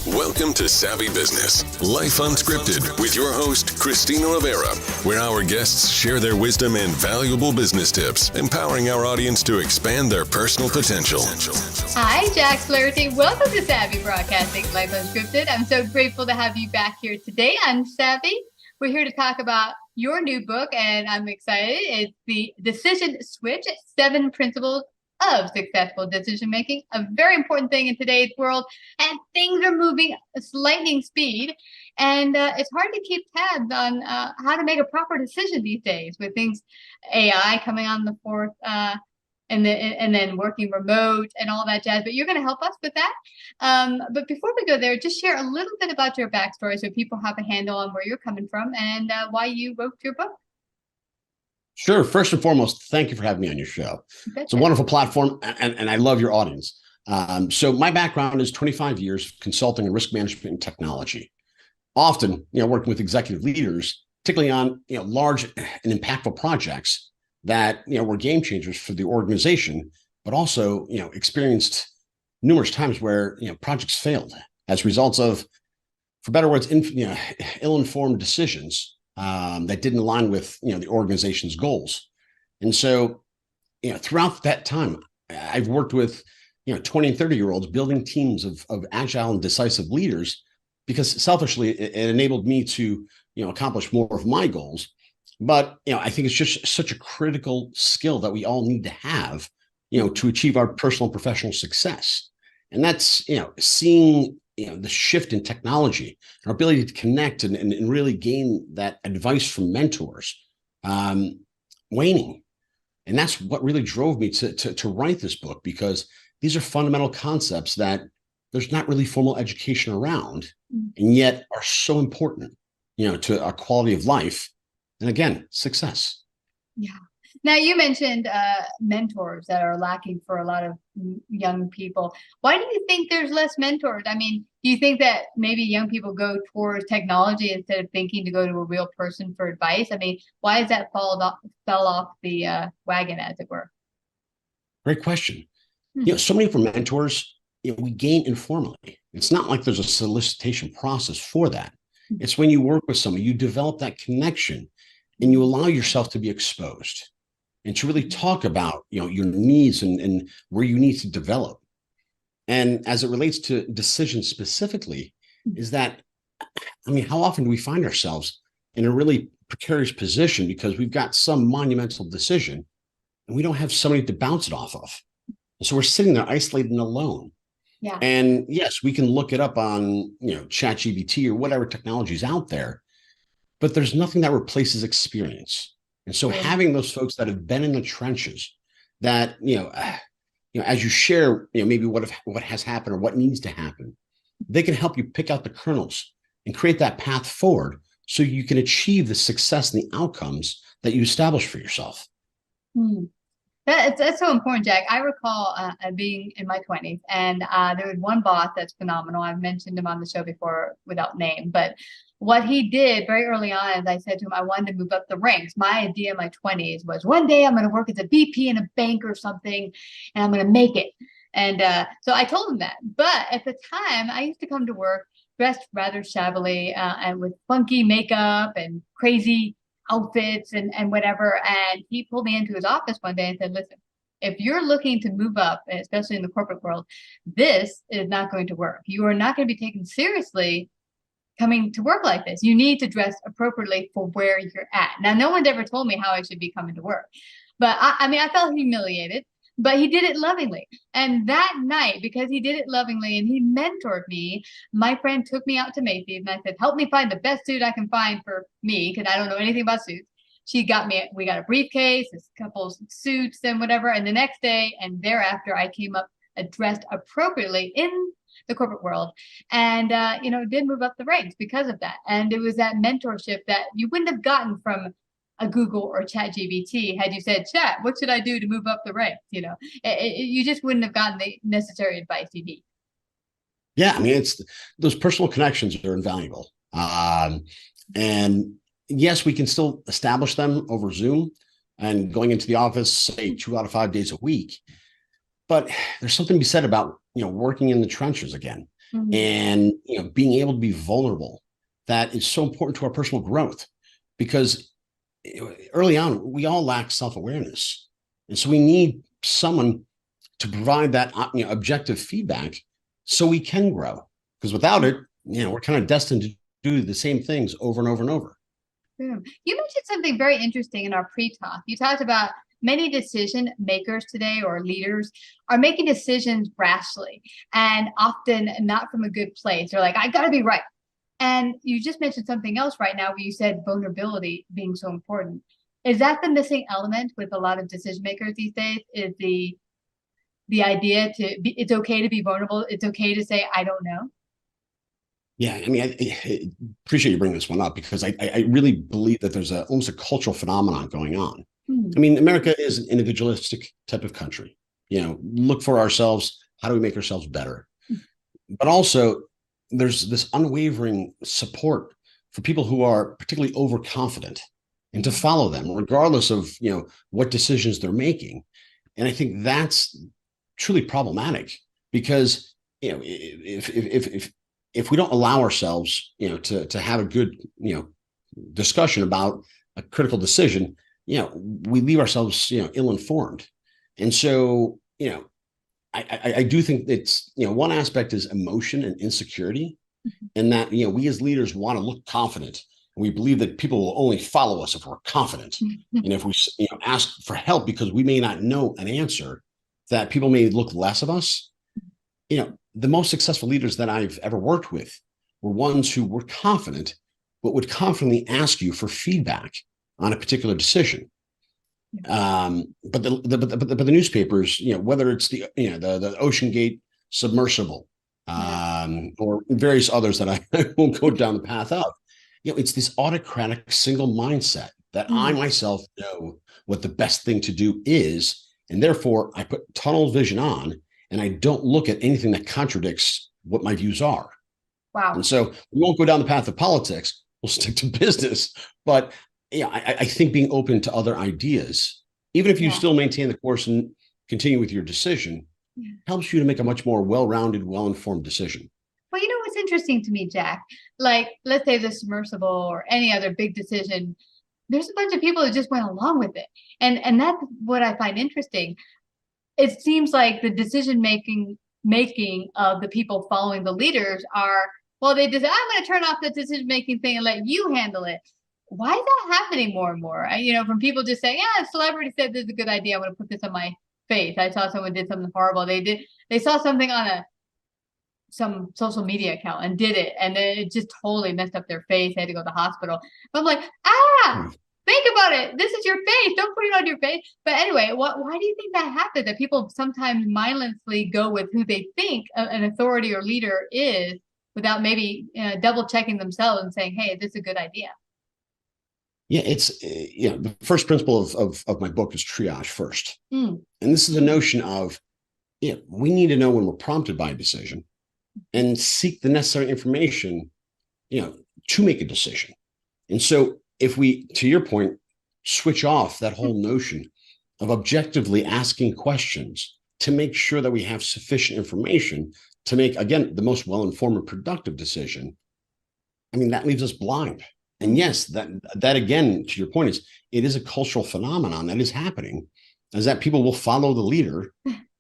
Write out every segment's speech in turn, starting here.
Welcome to Savvy Business, Life Unscripted, with your host, Christina Rivera, where our guests share their wisdom and valuable business tips, empowering our audience to expand their personal potential. Hi, Jack Flaherty. Welcome to Savvy Broadcasting, Life Unscripted. I'm so grateful to have you back here today on Savvy. We're here to talk about your new book, and I'm excited. It's the Decision Switch, 7 Principles of Successful Decision Making, a very important thing in today's world, and things are moving at lightning speed, and it's hard to keep tabs on how to make a proper decision these days with things, AI coming on the forth, and then working remote and all that jazz. But you're going to help us with that. But before we go there, just share a little bit about your backstory so people have a handle on where you're coming from and why you wrote your book. Sure. First and foremost, thank you for having me on your show. It's a wonderful platform, and I love your audience. So my background is 25 years consulting in risk management and technology, often, working with executive leaders, particularly on, large and impactful projects that, were game changers for the organization, but also, experienced numerous times where, projects failed as results of, for better words, ill-informed decisions that didn't align with, the organization's goals. And so, throughout that time, I've worked with, 20 and 30-year-olds building teams of agile and decisive leaders, because selfishly, it enabled me to, accomplish more of my goals. But, I think it's just such a critical skill that we all need to have, to achieve our personal and professional success. And that's, seeing the shift in technology, our ability to connect and really gain that advice from mentors, waning. And that's what really drove me to write this book, because these are fundamental concepts that there's not really formal education around, and yet are so important, to our quality of life. And again, success. Yeah. Now, you mentioned mentors that are lacking for a lot of young people. Why do you think there's less mentors? I mean, do you think that maybe young people go towards technology instead of thinking to go to a real person for advice? I mean, why is that fell off the wagon, as it were? Great question. So many of our mentors, we gain informally. It's not like there's a solicitation process for that. It's when you work with someone, you develop that connection, and you allow yourself to be exposed and to really talk about, your needs and where you need to develop. And as it relates to decisions specifically, is that, how often do we find ourselves in a really precarious position because we've got some monumental decision and we don't have somebody to bounce it off of? And so we're sitting there isolated and alone. Yeah. And yes, we can look it up on, ChatGPT or whatever technology is out there, but there's nothing that replaces experience. And so having those folks that have been in the trenches, that, as you share, maybe what has happened or what needs to happen, they can help you pick out the kernels and create that path forward so you can achieve the success and the outcomes that you establish for yourself. That's so important, Jack. I recall being in my 20s, and there was one boss that's phenomenal. I've mentioned him on the show before without name, but what he did very early on is I said to him, I wanted to move up the ranks. My idea in my 20s was one day I'm going to work as a VP in a bank or something, and I'm going to make it. And so I told him that. But at the time, I used to come to work dressed rather shabbily and with funky makeup and crazy outfits and whatever. And he pulled me into his office one day and said, listen, if you're looking to move up, especially in the corporate world, this is not going to work. You are not going to be taken seriously coming to work like this. You need to dress appropriately for where you're at. Now, no one's ever told me how I should be coming to work, but I felt humiliated, but he did it lovingly. And that night, because he did it lovingly and he mentored me, my friend took me out to Macy's and I said, help me find the best suit I can find for me, because I don't know anything about suits. We got a briefcase, a couple of suits and whatever. And the next day and thereafter, I came up dressed appropriately in the corporate world, and did move up the ranks because of that. And it was that mentorship that you wouldn't have gotten from a Google or ChatGPT had you said, Chat, what should I do to move up the ranks? You just wouldn't have gotten the necessary advice you need. Yeah, it's those personal connections are invaluable. And yes, we can still establish them over Zoom and going into the office, say 2 out of 5 days a week. But there's something to be said about, working in the trenches again. and being able to be vulnerable. That is so important to our personal growth, because early on we all lack self-awareness, and so we need someone to provide that objective feedback so we can grow. Because without it, we're kind of destined to do the same things over and over and over. You mentioned something very interesting in our pre-talk. You talked about many decision makers today, or leaders, are making decisions rashly and often not from a good place. They're like, I got to be right. And you just mentioned something else right now where you said vulnerability being so important. Is that the missing element with a lot of decision makers these days? Is the idea it's okay to be vulnerable. It's okay to say, I don't know. Yeah, I mean, I appreciate you bringing this one up, because I really believe that there's almost a cultural phenomenon going on. I mean, America is an individualistic type of country. Look for ourselves. How do we make ourselves better? But also, there's this unwavering support for people who are particularly overconfident, and to follow them regardless of what decisions they're making. And I think that's truly problematic, because if we don't allow ourselves to have a good discussion about a critical decision, we leave ourselves ill-informed. And so I do think it's one aspect is emotion and insecurity, and that we as leaders want to look confident, and we believe that people will only follow us if we're confident. And if we ask for help because we may not know an answer, that people may look less of us. The most successful leaders that I've ever worked with were ones who were confident, but would confidently ask you for feedback on a particular decision. But the newspapers, whether it's the Ocean Gate submersible, or various others that I won't go down the path of, it's this autocratic single mindset that I myself know what the best thing to do is, and therefore I put tunnel vision on, and I don't look at anything that contradicts what my views are. Wow. And so we won't go down the path of politics. We'll stick to business. But I think being open to other ideas, even if you still maintain the course and continue with your decision, helps you to make a much more well-rounded, well-informed decision. Well, what's interesting to me, Jack, like, let's say the submersible or any other big decision, there's a bunch of people who just went along with it. And that's what I find interesting. It seems like the decision making of the people following the leaders are, well, they just, I'm going to turn off the decision making thing and let you handle it. Why is that happening more and more? From people just saying, yeah, a celebrity said this is a good idea, I'm going to put this on my face. I saw someone did something horrible. They saw something on some social media account and did it, and then it just totally messed up their face. They had to go to the hospital. But I'm like, think about it. This is your face. Don't put it on your face. But anyway, why do you think that happens? That people sometimes mindlessly go with who they think an authority or leader is, without maybe double checking themselves and saying, hey, this is a good idea. Yeah, it's the first principle of my book is triage first. And this is the notion of we need to know when we're prompted by a decision and seek the necessary information to make a decision. And so if we, to your point, switch off that whole notion of objectively asking questions to make sure that we have sufficient information to make, again, the most well-informed and productive decision, I mean, that leaves us blind. And yes, that again, to your point, it is a cultural phenomenon that is happening, is that people will follow the leader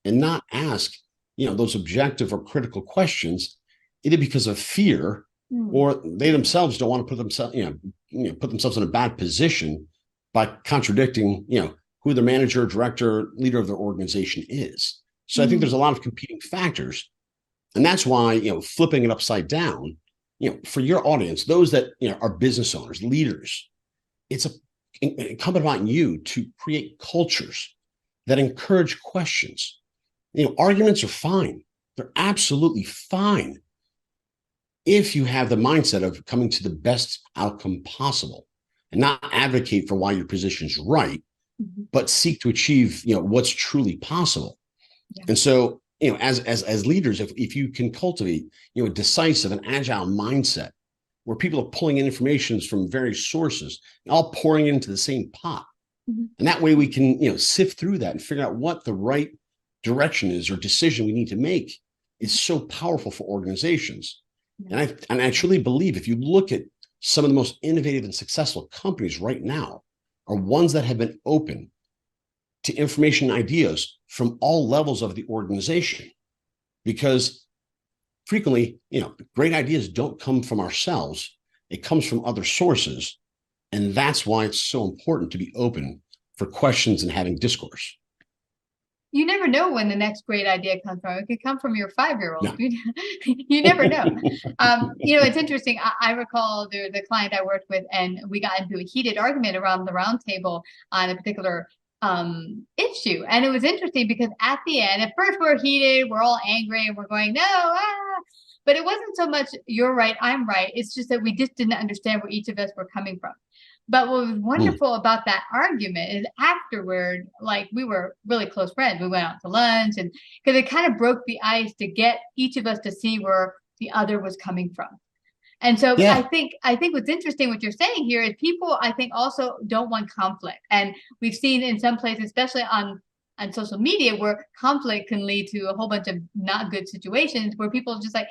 and not ask, those objective or critical questions, either because of fear or they themselves don't want to put themselves in a bad position by contradicting, who the manager, director, leader of their organization is. So I think there's a lot of competing factors, and that's why, flipping it upside down, for your audience, those that are business owners, leaders, it's incumbent upon you to create cultures that encourage questions. Arguments are fine; they're absolutely fine if you have the mindset of coming to the best outcome possible, and not advocate for why your position's right, but seek to achieve what's truly possible. And so, as leaders, if you can cultivate, a decisive and agile mindset where people are pulling in information from various sources, all pouring into the same pot. And that way we can, sift through that and figure out what the right direction is or decision we need to make is so powerful for organizations. And I truly believe if you look at some of the most innovative and successful companies right now are ones that have been open to information and ideas from all levels of the organization. Because frequently, great ideas don't come from ourselves. It comes from other sources. And that's why it's so important to be open for questions and having discourse. You never know when the next great idea comes from. It could come from your 5-year-old. No. You never know. It's interesting. I recall the client I worked with, and we got into a heated argument around the round table on a particular issue. And it was interesting because at the end, at first we're heated, we're all angry, and we're going, no, but it wasn't so much you're right, I'm right. It's just that we just didn't understand where each of us were coming from. But what was wonderful about that argument is afterward, like we were really close friends. We went out to lunch, and because it kind of broke the ice to get each of us to see where the other was coming from. And so I think what's interesting what you're saying here is people, I think, also don't want conflict. And we've seen in some places, especially on social media, where conflict can lead to a whole bunch of not good situations where people just like,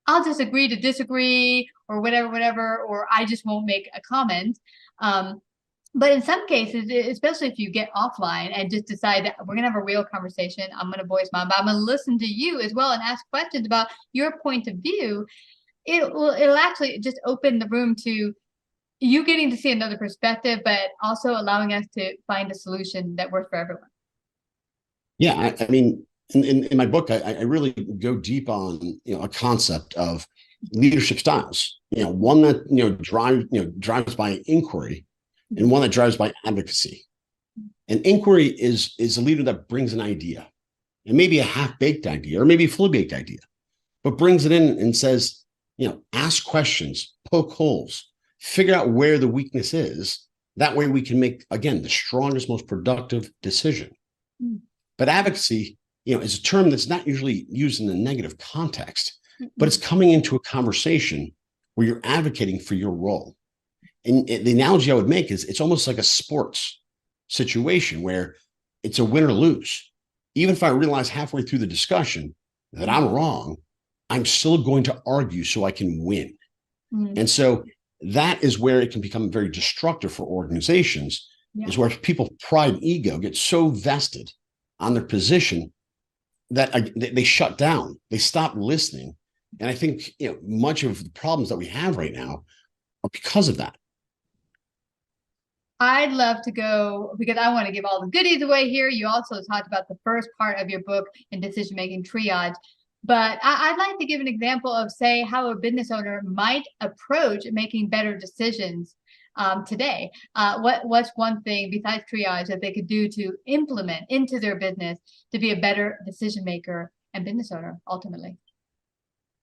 I'll just agree to disagree or whatever, or I just won't make a comment. But in some cases, especially if you get offline and just decide that we're going to have a real conversation, I'm going to voice mine, but I'm going to listen to you as well and ask questions about your point of view. It'll actually just open the room to you getting to see another perspective, but also allowing us to find a solution that works for everyone. Yeah, I mean, in my book, I really go deep on a concept of leadership styles. One that drives by inquiry, and one that drives by advocacy. And inquiry is a leader that brings an idea, and maybe a half-baked idea, or maybe a fully baked idea, but brings it in and says, ask questions, poke holes, figure out where the weakness is. That way we can make, again, the strongest, most productive decision. But advocacy, is a term that's not usually used in a negative context, but it's coming into a conversation where you're advocating for your role. And the analogy I would make is it's almost like a sports situation where it's a win or lose. Even if I realize halfway through the discussion that I'm wrong, I'm still going to argue so I can win. And so that is where it can become very destructive for organizations, is where people's pride and ego get so vested on their position that they shut down, they stop listening. And I think much of the problems that we have right now are because of that. I'd love to go, because I want to give all the goodies away here. You also talked about the first part of your book in decision-making triage. But I'd like to give an example of, say, how a business owner might approach making better decisions today. What's one thing besides triage that they could do to implement into their business to be a better decision maker and business owner ultimately?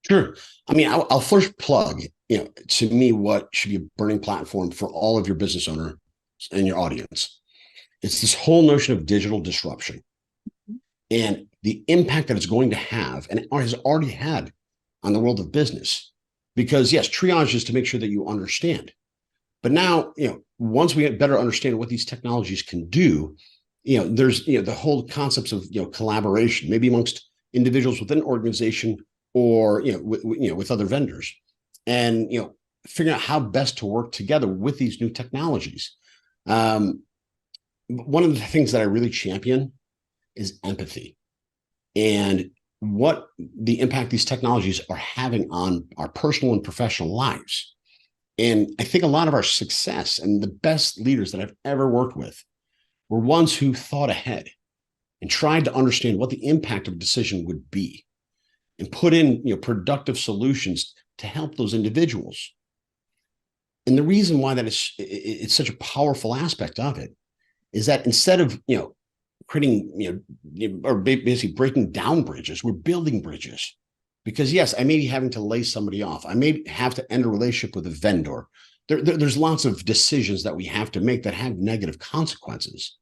Sure. I mean, I'll first plug, to me, what should be a burning platform for all of your business owners and your audience. It's this whole notion of digital disruption and the impact that it's going to have, and it has already had on the world of business. Because yes, triage is to make sure that you understand. But now, once we better understand what these technologies can do, there's, the whole concepts of, collaboration, maybe amongst individuals within an organization or, with other vendors, and, figuring out how best to work together with these new technologies. One of the things that I really champion is empathy and what the impact these technologies are having on our personal and professional lives. And I think a lot of our success and the best leaders that I've ever worked with were ones who thought ahead and tried to understand what the impact of a decision would be and put in, productive solutions to help those individuals. And the reason why that is, it's such a powerful aspect of it is that instead of, creating, or basically breaking down bridges, we're building bridges. Because yes, I may be having to lay somebody off. I may have to end a relationship with a vendor. There's lots of decisions that we have to make that have negative consequences.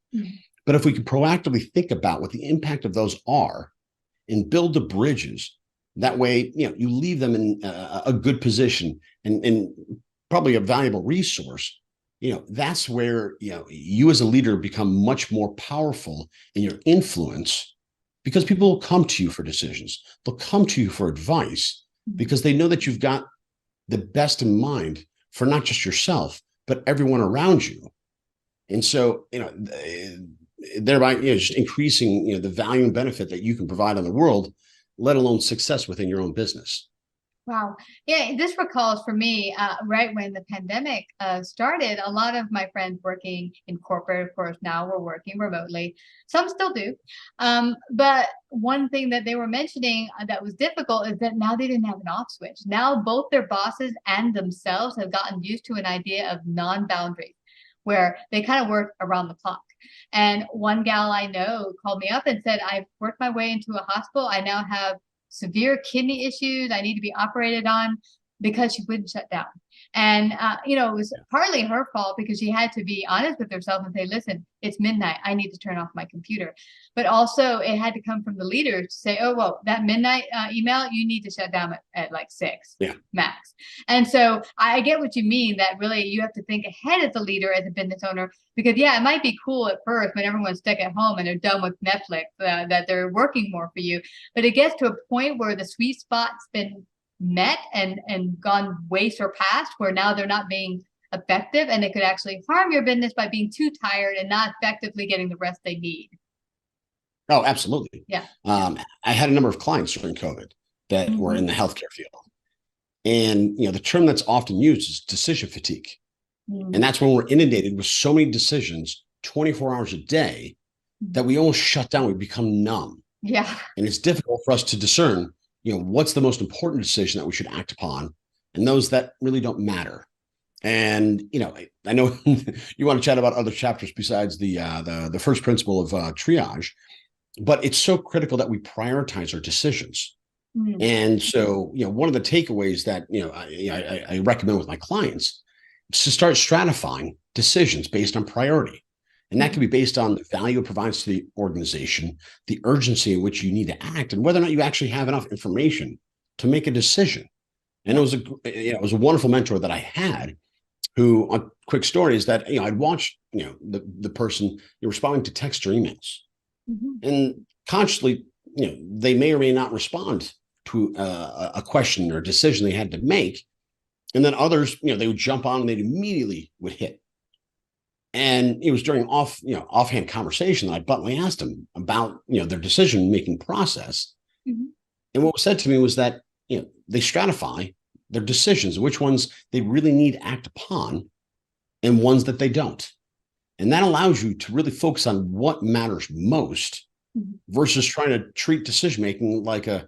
But if we can proactively think about what the impact of those are and build the bridges, that way, you leave them in a good position and probably a valuable resource. That's where, you as a leader become much more powerful in your influence, because people will come to you for decisions. They'll come to you for advice because they know that you've got the best in mind for not just yourself, but everyone around you. And so, thereby, just increasing, the value and benefit that you can provide on the world, let alone success within your own business. Wow. Yeah, this recalls for me, right when the pandemic started, a lot of my friends working in corporate, of course, now we're working remotely. Some still do. But one thing that they were mentioning that was difficult is that now they didn't have an off switch. Now both their bosses and themselves have gotten used to an idea of non-boundaries, where they kind of work around the clock. And one gal I know called me up and said, I've worked my way into a hospital. I now have severe kidney issues I need to be operated on, because she wouldn't shut down. And, it was partly her fault because she had to be honest with herself and say, listen, it's midnight. I need to turn off my computer. But also it had to come from the leader to say, oh, well, that midnight email, you need to shut down at like 6 max. And so I get what you mean, that really you have to think ahead as a leader, as a business owner, because it might be cool at first when everyone's stuck at home and they're done with Netflix, that they're working more for you. But it gets to a point where the sweet spot's been met and gone way surpassed, where now they're not being effective, and it could actually harm your business by being too tired and not effectively getting the rest they need. Oh, absolutely. Yeah. I had a number of clients during COVID that were in the healthcare field. And, the term that's often used is decision fatigue. And that's when we're inundated with so many decisions 24 hours a day that we almost shut down. We become numb. Yeah. And it's difficult for us to discern, what's the most important decision that we should act upon, and those that really don't matter. And, I know you want to chat about other chapters besides the first principle of triage, but it's so critical that we prioritize our decisions. And so, one of the takeaways that, I recommend with my clients is to start stratifying decisions based on priority. And that can be based on the value it provides to the organization, the urgency in which you need to act, and whether or not you actually have enough information to make a decision. And it was a wonderful mentor that I had, who, a quick story is that, I'd watch, the person responding to text or emails, and consciously, they may or may not respond to a question or decision they had to make. And then others, they would jump on and they'd immediately would hit. And it was during offhand conversation that I bluntly asked them about, their decision-making process. And what was said to me was that, they stratify their decisions, which ones they really need to act upon and ones that they don't. And that allows you to really focus on what matters most versus trying to treat decision-making like a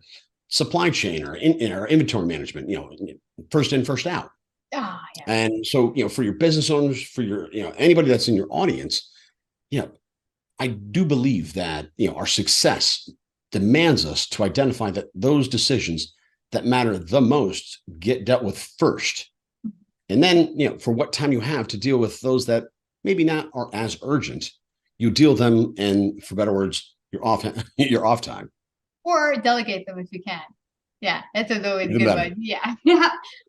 supply chain or inventory management, first in, first out. Oh, yeah. And so, for your business owners, for your, anybody that's in your audience, I do believe that, our success demands us to identify that those decisions that matter the most get dealt with first. And then, for what time you have to deal with those that maybe not are as urgent, you deal them, and for better words, your off time. Or delegate them if you can. Yeah, that's always a good one. Yeah.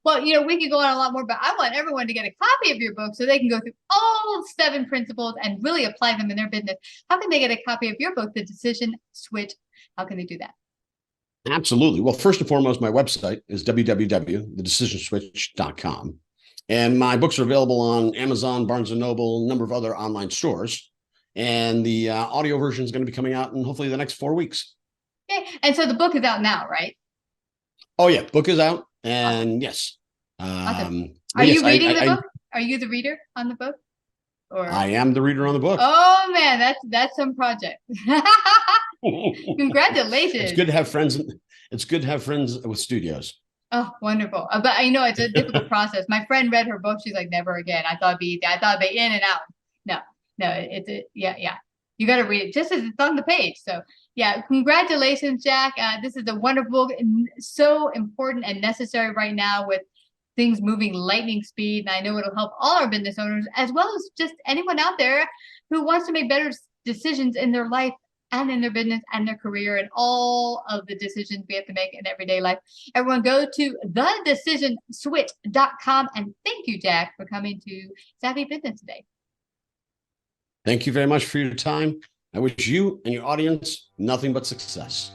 Well, we could go on a lot more, but I want everyone to get a copy of your book so they can go through all 7 principles and really apply them in their business. How can they get a copy of your book, The Decision Switch? How can they do that? Absolutely. Well, first and foremost, my website is www.thedecisionswitch.com. And my books are available on Amazon, Barnes & Noble, a number of other online stores. And the audio version is going to be coming out in hopefully the next 4 weeks. Okay. And so the book is out now, right? Oh, yeah. Book is out. And awesome. Yes. Awesome. Are you reading the book? Are you the reader on the book? Or I am the reader on the book. Oh, man, that's some project. Congratulations. It's good to have friends. It's good to have friends with studios. Oh, wonderful. But it's a difficult process. My friend read her book. She's like, never again. I thought it'd be easy. I thought it'd be in and out. No, yeah. You got to read it just as it's on the page. So yeah, congratulations, Jack. This is a wonderful book, so important and necessary right now with things moving lightning speed. And I know it'll help all our business owners, as well as just anyone out there who wants to make better decisions in their life and in their business and their career and all of the decisions we have to make in everyday life. Everyone go to thedecisionswitch.com. And thank you, Jack, for coming to Savvy Business today. Thank you very much for your time. I wish you and your audience nothing but success.